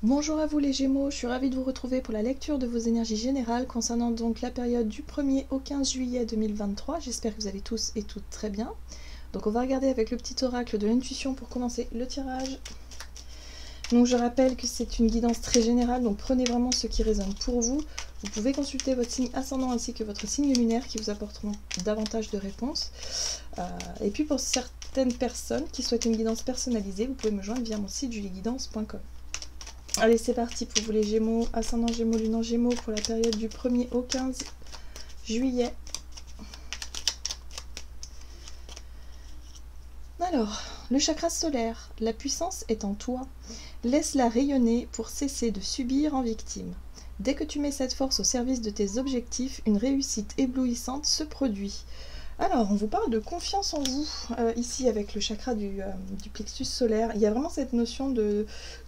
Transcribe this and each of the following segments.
Bonjour à vous les Gémeaux, je suis ravie de vous retrouver pour la lecture de vos énergies générales concernant donc la période du 1er au 15 juillet 2023. J'espère que vous allez tous et toutes très bien. Donc on va regarder avec le petit oracle de l'intuition pour commencer le tirage. Donc je rappelle que c'est une guidance très générale, donc prenez vraiment ce qui résonne pour vous. Vous pouvez consulter votre signe ascendant ainsi que votre signe lunaire qui vous apporteront davantage de réponses. Et puis pour certaines personnes qui souhaitent une guidance personnalisée, vous pouvez me joindre via mon site julieguidance.com. Allez, c'est parti pour vous les Gémeaux, ascendant Gémeaux, lune en Gémeaux pour la période du 1er au 15 juillet. Alors, le chakra solaire, la puissance est en toi. Laisse-la rayonner pour cesser de subir en victime. Dès que tu mets cette force au service de tes objectifs, une réussite éblouissante se produit. Alors, on vous parle de confiance en vous, ici avec le chakra du plexus solaire. Il y a vraiment cette notion de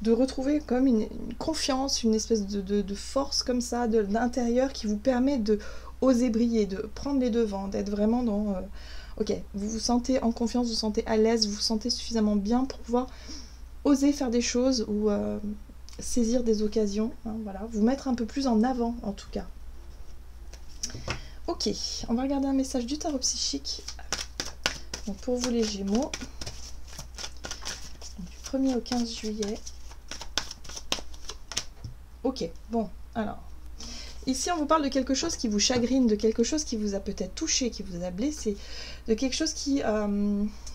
retrouver comme une confiance, une espèce de force comme ça, d'intérieur qui vous permet de oser briller, de prendre les devants, d'être vraiment dans... ok, vous vous sentez en confiance, vous vous sentez à l'aise, vous vous sentez suffisamment bien pour pouvoir oser faire des choses ou saisir des occasions, hein, voilà, vous mettre un peu plus en avant en tout cas. Ok, on va regarder un message du tarot psychique. Donc pour vous les Gémeaux, du 1er au 15 juillet. Ok, bon, alors, ici on vous parle de quelque chose qui vous chagrine, de quelque chose qui vous a peut-être touché, qui vous a blessé, de quelque chose qui,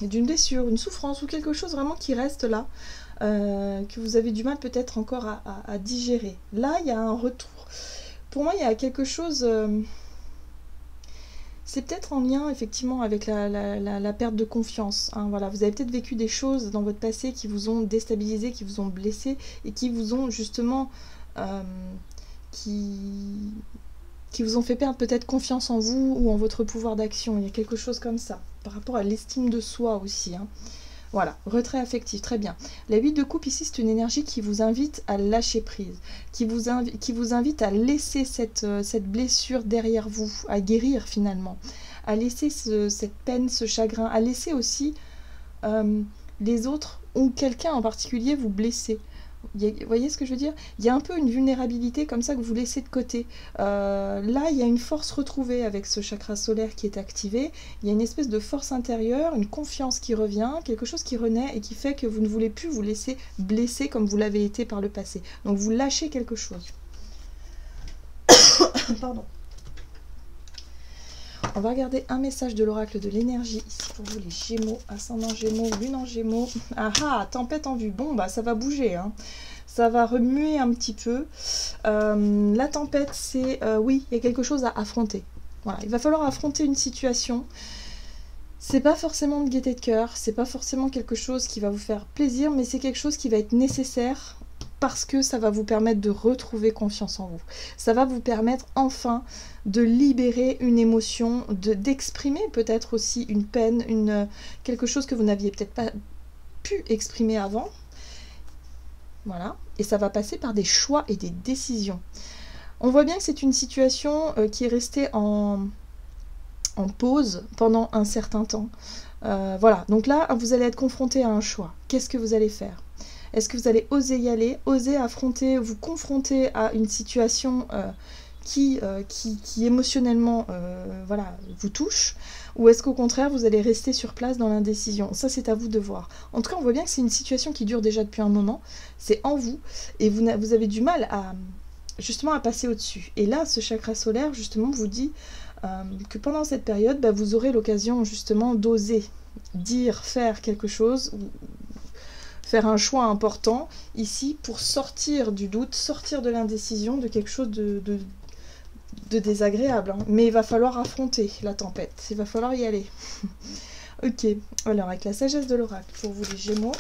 d'une blessure, une souffrance ou quelque chose vraiment qui reste là, que vous avez du mal peut-être encore à digérer. Là, il y a un retour. Pour moi, il y a quelque chose... c'est peut-être en lien effectivement avec la perte de confiance. Hein, voilà. Vous avez peut-être vécu des choses dans votre passé qui vous ont déstabilisé, qui vous ont blessé et qui vous ont justement... qui vous ont fait perdre peut-être confiance en vous ou en votre pouvoir d'action. Il y a quelque chose comme ça. Par rapport à l'estime de soi aussi. Hein. Voilà, retrait affectif, très bien. La 8 de coupe ici, c'est une énergie qui vous invite à lâcher prise, qui vous invite à laisser cette blessure derrière vous, à guérir finalement, à laisser cette peine, ce chagrin, à laisser aussi les autres ou quelqu'un en particulier vous blesser. Vous voyez ce que je veux dire? Il y a un peu une vulnérabilité comme ça que vous laissez de côté. Là, il y a une force retrouvée avec ce chakra solaire qui est activé. Il y a une espèce de force intérieure, une confiance qui revient, quelque chose qui renaît et qui fait que vous ne voulez plus vous laisser blesser comme vous l'avez été par le passé. Donc vous lâchez quelque chose. Pardon. On va regarder un message de l'oracle de l'énergie ici pour vous les Gémeaux, ascendant Gémeaux, lune en Gémeaux. Ah ah, tempête en vue. Bon, bah ça va bouger, hein. Ça va remuer un petit peu. La tempête, c'est... oui, il y a quelque chose à affronter. Voilà, il va falloir affronter une situation. C'est pas forcément de gaieté de cœur, c'est pas forcément quelque chose qui va vous faire plaisir, mais c'est quelque chose qui va être nécessaire parce que ça va vous permettre de retrouver confiance en vous. Ça va vous permettre enfin de libérer une émotion, d'exprimer peut-être aussi une peine, quelque chose que vous n'aviez peut-être pas pu exprimer avant. Voilà, et ça va passer par des choix et des décisions. On voit bien que c'est une situation qui est restée en pause pendant un certain temps. Voilà, donc là, vous allez être confronté à un choix. Qu'est-ce que vous allez faire ? Est-ce que vous allez oser y aller, oser affronter, vous confronter à une situation qui émotionnellement voilà, vous touche, ou est-ce qu'au contraire vous allez rester sur place dans l'indécision? Ça, c'est à vous de voir. En tout cas, on voit bien que c'est une situation qui dure déjà depuis un moment, c'est en vous, et vous avez du mal justement à passer au-dessus. Et là, ce chakra solaire, justement, vous dit que pendant cette période, bah, vous aurez l'occasion justement d'oser dire, faire quelque chose, ou faire un choix important ici pour sortir du doute, sortir de l'indécision, de quelque chose de désagréable. Hein. Mais il va falloir affronter la tempête, il va falloir y aller. Ok, alors avec la sagesse de l'oracle pour vous les Gémeaux,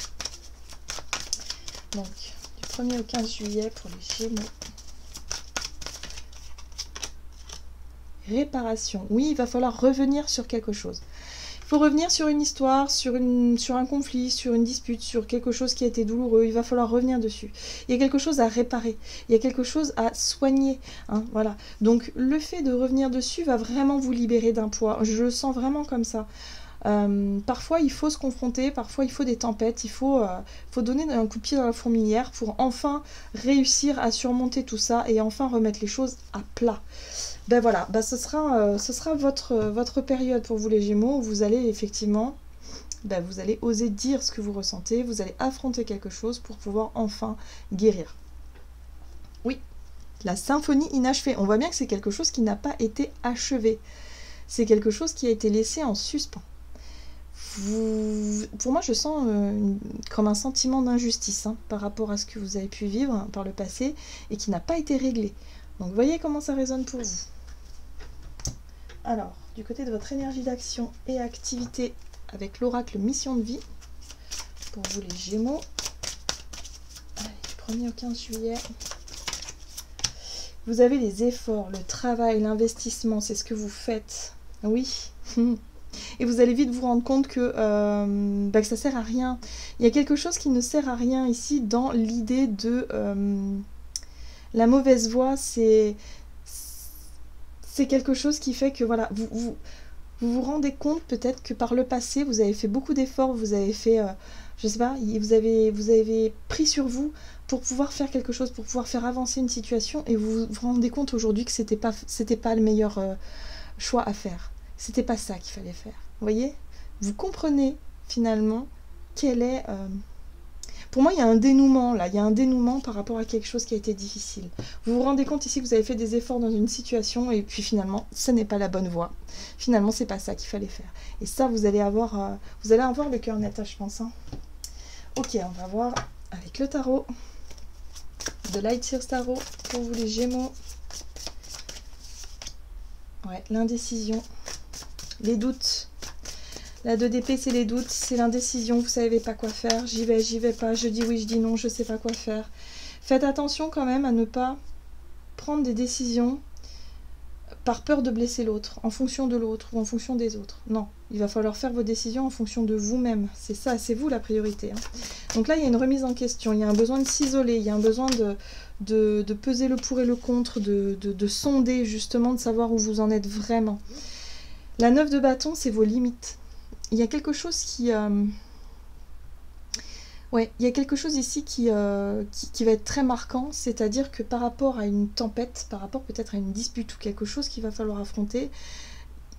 donc du 1er au 15 juillet pour les Gémeaux. Réparation, oui, il va falloir revenir sur quelque chose. Il faut revenir sur une histoire, sur un conflit, sur une dispute, sur quelque chose qui a été douloureux. Il va falloir revenir dessus. Il y a quelque chose à réparer. Il y a quelque chose à soigner. Hein, voilà. Donc, le fait de revenir dessus va vraiment vous libérer d'un poids. Je le sens vraiment comme ça. Parfois il faut se confronter, parfois il faut des tempêtes, il faut donner un coup de pied dans la fourmilière pour enfin réussir à surmonter tout ça et enfin remettre les choses à plat. Ben voilà, ben ce sera votre période pour vous les Gémeaux, où vous allez effectivement, ben vous allez oser dire ce que vous ressentez, vous allez affronter quelque chose pour pouvoir enfin guérir. Oui, la symphonie inachevée, on voit bien que c'est quelque chose qui n'a pas été achevé, c'est quelque chose qui a été laissé en suspens. Pour moi, je sens comme un sentiment d'injustice par rapport à ce que vous avez pu vivre par le passé et qui n'a pas été réglé. Donc, voyez comment ça résonne pour vous. Alors, du côté de votre énergie d'action et activité avec l'oracle mission de vie, pour vous les Gémeaux, allez, 1er au 15 juillet, vous avez les efforts, le travail, l'investissement, c'est ce que vous faites. Oui. Et vous allez vite vous rendre compte que ça sert à rien. Il y a quelque chose qui ne sert à rien ici dans l'idée de la mauvaise voie. C'est quelque chose qui fait que voilà, vous vous rendez compte peut-être que par le passé vous avez fait beaucoup d'efforts, vous avez fait, je sais pas, vous avez pris sur vous pour pouvoir faire quelque chose, pour pouvoir faire avancer une situation, et vous vous rendez compte aujourd'hui que c'était pas le meilleur choix à faire. C'était pas ça qu'il fallait faire. Vous voyez? Vous comprenez finalement quel est... Pour moi, il y a un dénouement là. Il y a un dénouement par rapport à quelque chose qui a été difficile. Vous vous rendez compte ici que vous avez fait des efforts dans une situation et puis finalement, ce n'est pas la bonne voie. Finalement, c'est pas ça qu'il fallait faire. Et ça, vous allez avoir le cœur net, je pense. Ok, on va voir avec le tarot. De Light Years Tarot pour vous les Gémeaux. Ouais, l'indécision. Les doutes. La 2 d'épée, c'est les doutes, c'est l'indécision, vous savez pas quoi faire. J'y vais pas, je dis oui, je dis non, je sais pas quoi faire. Faites attention quand même à ne pas prendre des décisions par peur de blesser l'autre, en fonction de l'autre ou en fonction des autres. Non, il va falloir faire vos décisions en fonction de vous-même. C'est ça, c'est vous la priorité. Donc là, il y a une remise en question, il y a un besoin de s'isoler, il y a un besoin de peser le pour et le contre, de sonder justement, de savoir où vous en êtes vraiment. La 9 de bâton, c'est vos limites. Il y a quelque chose qui... Ouais, il y a quelque chose ici qui va être très marquant, c'est-à-dire que par rapport à une tempête, par rapport peut-être à une dispute ou quelque chose qu'il va falloir affronter,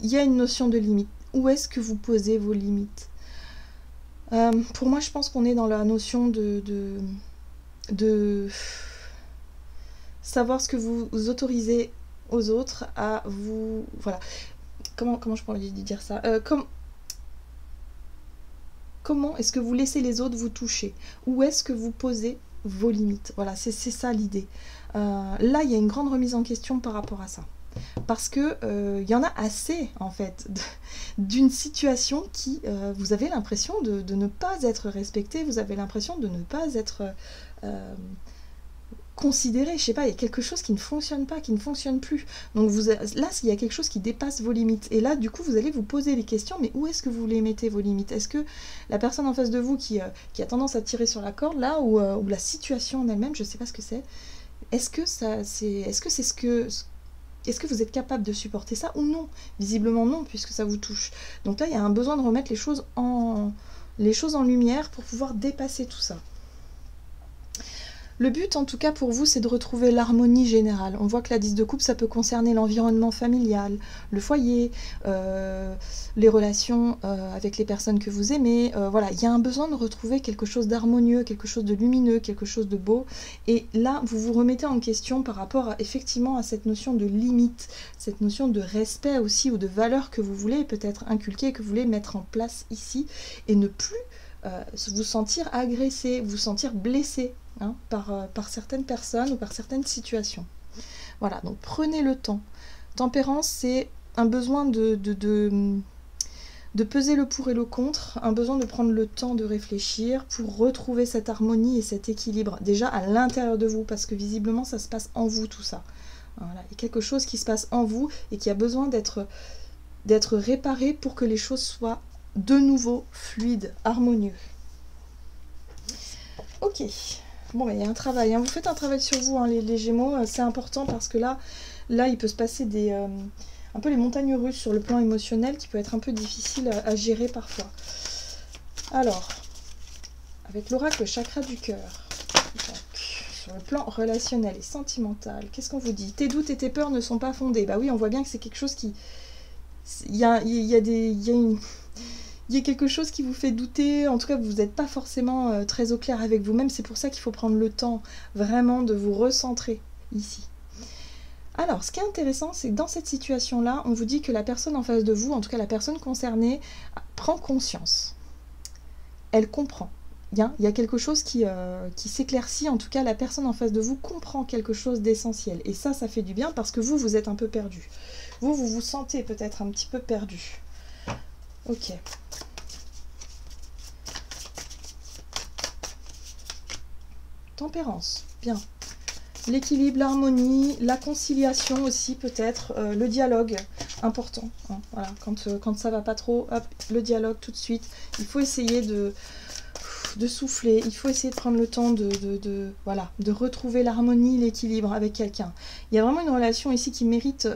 il y a une notion de limite. Où est-ce que vous posez vos limites? Pour moi, je pense qu'on est dans la notion de savoir ce que vous autorisez aux autres à vous... Voilà. Comment je pourrais dire ça? Comment est-ce que vous laissez les autres vous toucher? Où est-ce que vous posez vos limites? Voilà, c'est ça l'idée. Là, il y a une grande remise en question par rapport à ça. Parce que y en a assez, en fait, d'une situation qui, vous avez l'impression de ne pas être respecté, vous avez l'impression de ne pas être considéré, je sais pas, il y a quelque chose qui ne fonctionne pas, qui ne fonctionne plus. Donc là, il y a quelque chose qui dépasse vos limites. Et là, du coup, vous allez vous poser les questions, mais où est-ce que vous les mettez, vos limites? Est-ce que la personne en face de vous qui a tendance à tirer sur la corde, là, ou la situation en elle-même, je sais pas ce que c'est, est-ce que vous êtes capable de supporter ça ou non? Visiblement non, puisque ça vous touche. Donc là, il y a un besoin de remettre les choses en lumière pour pouvoir dépasser tout ça. Le but, en tout cas pour vous, c'est de retrouver l'harmonie générale. On voit que la 10 de coupe, ça peut concerner l'environnement familial, le foyer, les relations avec les personnes que vous aimez. Voilà, il y a un besoin de retrouver quelque chose d'harmonieux, quelque chose de lumineux, quelque chose de beau. Et là, vous vous remettez en question par rapport effectivement à cette notion de limite, cette notion de respect aussi ou de valeur que vous voulez peut-être inculquer, que vous voulez mettre en place ici et ne plus vous sentir agressé, vous sentir blessé. Par certaines personnes ou par certaines situations. Voilà, donc prenez le temps. Tempérance, c'est un besoin de peser le pour et le contre, un besoin de prendre le temps de réfléchir pour retrouver cette harmonie et cet équilibre, déjà à l'intérieur de vous, parce que visiblement ça se passe en vous tout ça. Voilà, il y a quelque chose qui se passe en vous et qui a besoin d'être réparé pour que les choses soient de nouveau fluides, harmonieux. Ok. Bon, il y a un travail, vous faites un travail sur vous, les Gémeaux, c'est important parce que là, il peut se passer un peu les montagnes russes sur le plan émotionnel qui peut être un peu difficile à gérer parfois. Alors, avec l'oracle chakra du cœur, sur le plan relationnel et sentimental, qu'est-ce qu'on vous dit? Tes doutes et tes peurs ne sont pas fondés. Bah oui, on voit bien que c'est quelque chose qui... Il y a quelque chose qui vous fait douter, en tout cas vous n'êtes pas forcément très au clair avec vous-même, c'est pour ça qu'il faut prendre le temps vraiment de vous recentrer ici. Alors, ce qui est intéressant, c'est que dans cette situation-là, on vous dit que la personne en face de vous, en tout cas la personne concernée, prend conscience. Elle comprend. Il y a quelque chose qui s'éclaircit, en tout cas la personne en face de vous comprend quelque chose d'essentiel. Et ça fait du bien parce que vous êtes un peu perdu. Vous vous sentez peut-être un petit peu perdu. Ok. Tempérance, bien. L'équilibre, l'harmonie, la conciliation aussi peut-être, le dialogue, important. Hein, voilà, quand ça va pas trop, hop, le dialogue tout de suite. Il faut essayer de souffler, il faut essayer de prendre le temps de retrouver l'harmonie, l'équilibre avec quelqu'un. Il y a vraiment une relation ici qui mérite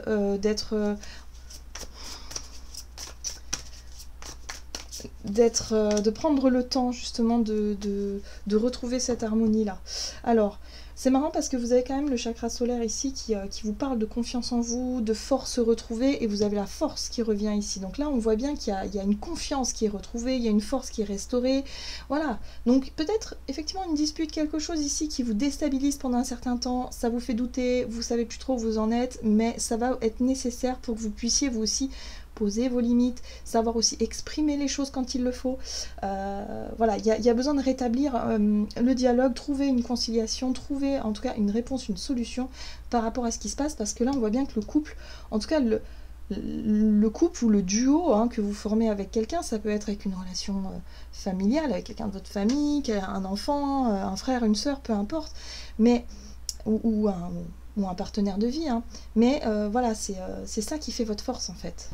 de prendre le temps justement de retrouver cette harmonie là. Alors c'est marrant parce que vous avez quand même le chakra solaire ici qui vous parle de confiance en vous, de force retrouvée, et vous avez la force qui revient ici. Donc là on voit bien qu'il y a une confiance qui est retrouvée, il y a une force qui est restaurée, voilà. Donc peut-être effectivement une dispute, quelque chose ici qui vous déstabilise pendant un certain temps, ça vous fait douter, vous savez plus trop où vous en êtes, mais ça va être nécessaire pour que vous puissiez vous aussi poser vos limites, savoir aussi exprimer les choses quand il le faut. Voilà, il y a besoin de rétablir le dialogue, trouver une conciliation, trouver en tout cas une réponse, une solution par rapport à ce qui se passe, parce que là on voit bien que le couple, en tout cas le couple ou le duo que vous formez avec quelqu'un, ça peut être avec une relation familiale, avec quelqu'un de votre famille, un enfant, un frère, une sœur, peu importe, mais ou un partenaire de vie, mais voilà, c'est ça qui fait votre force en fait.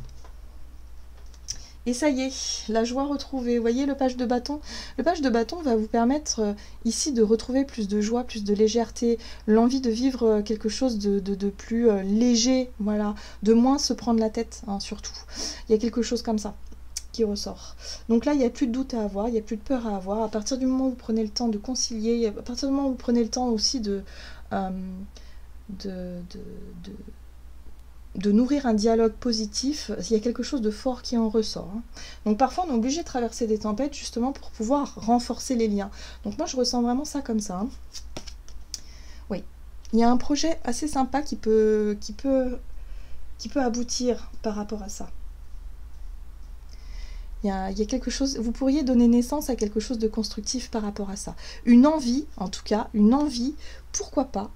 Et ça y est, la joie retrouvée. Vous voyez le page de bâton? Le page de bâton va vous permettre ici de retrouver plus de joie, plus de légèreté, l'envie de vivre quelque chose de plus léger, voilà, de moins se prendre la tête, surtout. Il y a quelque chose comme ça qui ressort. Donc là, il n'y a plus de doute à avoir, il n'y a plus de peur à avoir. À partir du moment où vous prenez le temps de concilier, à partir du moment où vous prenez le temps aussi de nourrir un dialogue positif, il y a quelque chose de fort qui en ressort. Donc parfois on est obligé de traverser des tempêtes justement pour pouvoir renforcer les liens. Donc moi je ressens vraiment ça comme ça. Oui, il y a un projet assez sympa qui peut aboutir par rapport à ça. Il y a quelque chose, vous pourriez donner naissance à quelque chose de constructif par rapport à ça. Une envie, en tout cas, une envie, pourquoi pas,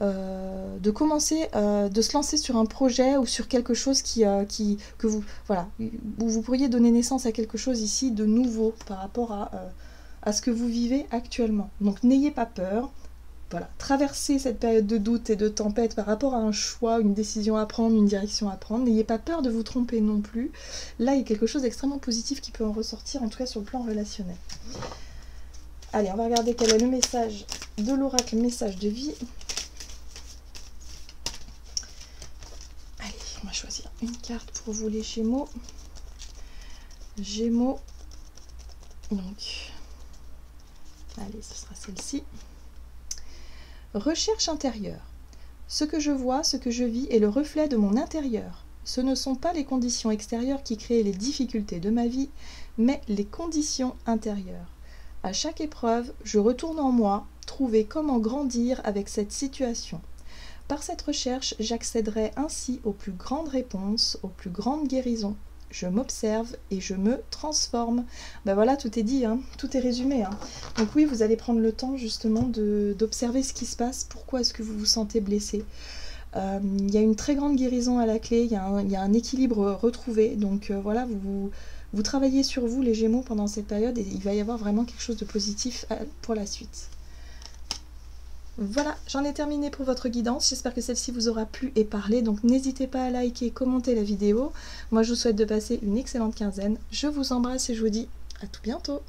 de commencer, de se lancer sur un projet ou sur quelque chose que vous, voilà, où vous pourriez donner naissance à quelque chose ici de nouveau par rapport à ce que vous vivez actuellement. Donc n'ayez pas peur, voilà, traversez cette période de doute et de tempête par rapport à un choix, une décision à prendre, une direction à prendre. N'ayez pas peur de vous tromper non plus. Là, il y a quelque chose d'extrêmement positif qui peut en ressortir, en tout cas sur le plan relationnel. Allez, on va regarder quel est le message de l'oracle, message de vie. On va choisir une carte pour vous les Gémeaux. Gémeaux. Donc, allez, ce sera celle-ci. Recherche intérieure. Ce que je vois, ce que je vis est le reflet de mon intérieur. Ce ne sont pas les conditions extérieures qui créent les difficultés de ma vie, mais les conditions intérieures. À chaque épreuve, je retourne en moi, trouver comment grandir avec cette situation. Par cette recherche, j'accéderai ainsi aux plus grandes réponses, aux plus grandes guérisons. Je m'observe et je me transforme. Ben voilà, tout est dit, tout est résumé. Donc oui, vous allez prendre le temps justement d'observer ce qui se passe. Pourquoi est-ce que vous vous sentez blessé? Il y a une très grande guérison à la clé, il y a un équilibre retrouvé. Donc voilà, vous travaillez sur vous, les Gémeaux, pendant cette période, et il va y avoir vraiment quelque chose de positif pour la suite. Voilà, j'en ai terminé pour votre guidance. J'espère que celle-ci vous aura plu et parlé. Donc n'hésitez pas à liker, commenter la vidéo. Moi, je vous souhaite de passer une excellente quinzaine. Je vous embrasse et je vous dis à tout bientôt.